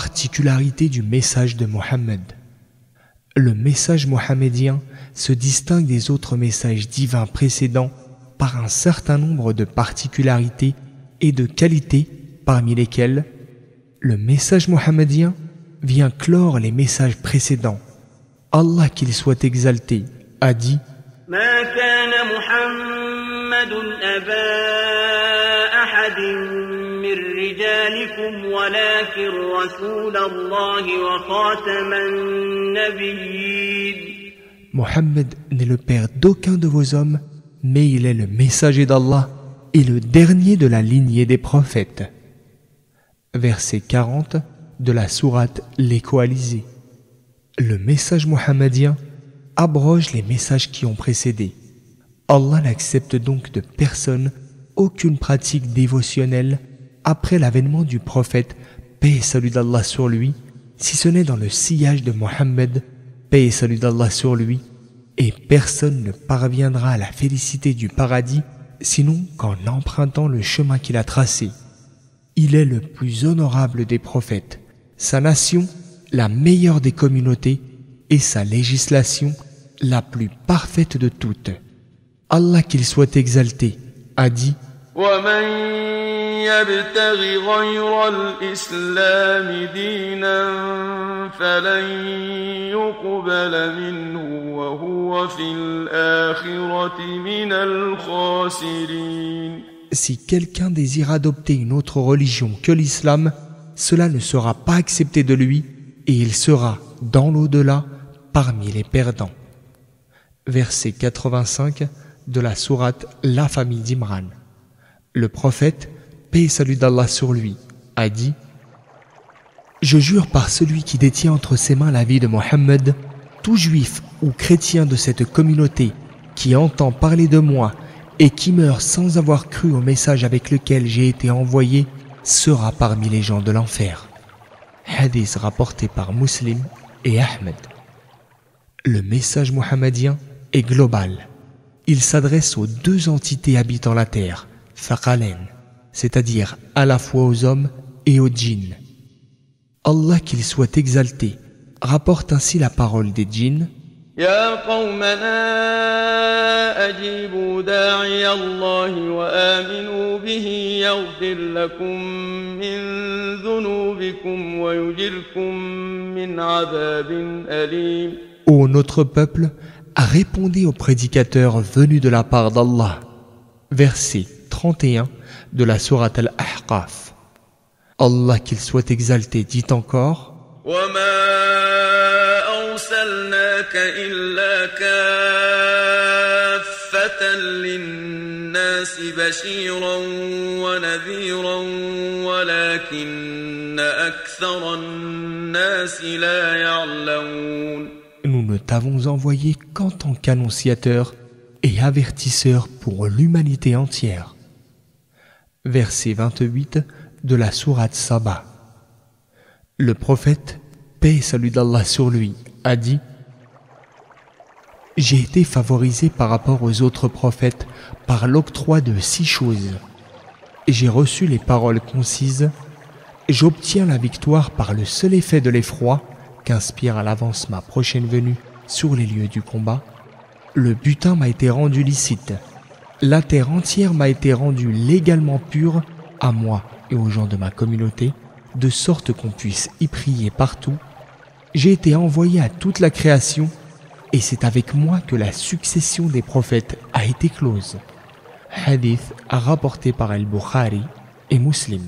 Particularité du message de Mohammed. Le message mohammedien se distingue des autres messages divins précédents par un certain nombre de particularités et de qualités, parmi lesquelles le message mohammedien vient clore les messages précédents. Allah qu'il soit exalté a dit: ما كان محمد أبا أحد من رجالكم ولكن رسول الله وخاتم النبيين. Mohammed n'est le père d'aucun de vos hommes, mais il est le messager d'Allah et le dernier de la lignée des prophètes. Verset 40 de la sourate Les Coalisés. Le message mohammedien abroge les messages qui ont précédé. Allah n'accepte donc de personne aucune pratique dévotionnelle après l'avènement du prophète, paix et salut d'Allah sur lui, si ce n'est dans le sillage de Mohammed, paix et salut d'Allah sur lui, et personne ne parviendra à la félicité du paradis sinon qu'en empruntant le chemin qu'il a tracé. Il est le plus honorable des prophètes, sa nation la meilleure des communautés et sa législation la plus parfaite de toutes. Allah qu'il soit exalté a dit: ومن يبتغ غير الإسلام دينا فلن يقبل منه وهو في الآخرة من الخاسرين. Si quelqu'un désire adopter une autre religion que l'islam, cela ne sera pas accepté de lui et il sera, dans l'au-delà, parmi les perdants. Verset 85 de la sourate La famille d'Imran. Le prophète, paix et salut d'Allah sur lui, a dit: Je jure par celui qui détient entre ses mains la vie de Mohammed, tout juif ou chrétien de cette communauté qui entend parler de moi et qui meurt sans avoir cru au message avec lequel j'ai été envoyé sera parmi les gens de l'enfer. Hadith rapporté par Muslim et Ahmed. Le message mohammedien est global. Il s'adresse aux deux entités habitant la terre, Thaqalain, c'est-à-dire à la fois aux hommes et aux djinns. Allah qu'il soit exalté rapporte ainsi la parole des djinns: يا قومنا أجيبوا داعي الله وآمنوا به يغفر لكم من ذنوبكم ويجركم من عذاب أليم. Ô notre peuple, répondez aux prédicateurs venus de la part d'Allah. Verset 31 de la sourate Al-Ahqaf. Allah qu'il soit exalté dit encore: أرسلناك إلا كافة للناس بشيرا ونذيرا ولكن أكثر الناس لا يعلمون. Nous ne t'avons envoyé qu'en tant qu'annonciateur et avertisseur pour l'humanité entière. Verset 28 de la sourate Saba. Le prophète, paix et salut d'Allah sur lui, a dit: J'ai été favorisé par rapport aux autres prophètes par l'octroi de 6 choses. J'ai reçu les paroles concises, j'obtiens la victoire par le seul effet de l'effroi qu'inspire à l'avance ma prochaine venue sur les lieux du combat. Le butin m'a été rendu licite, la terre entière m'a été rendue légalement pure à moi et aux gens de ma communauté, de sorte qu'on puisse y prier partout. J'ai été envoyé à toute la création et c'est avec moi que la succession des prophètes a été close. Hadith rapporté par Al-Bukhari et Muslim.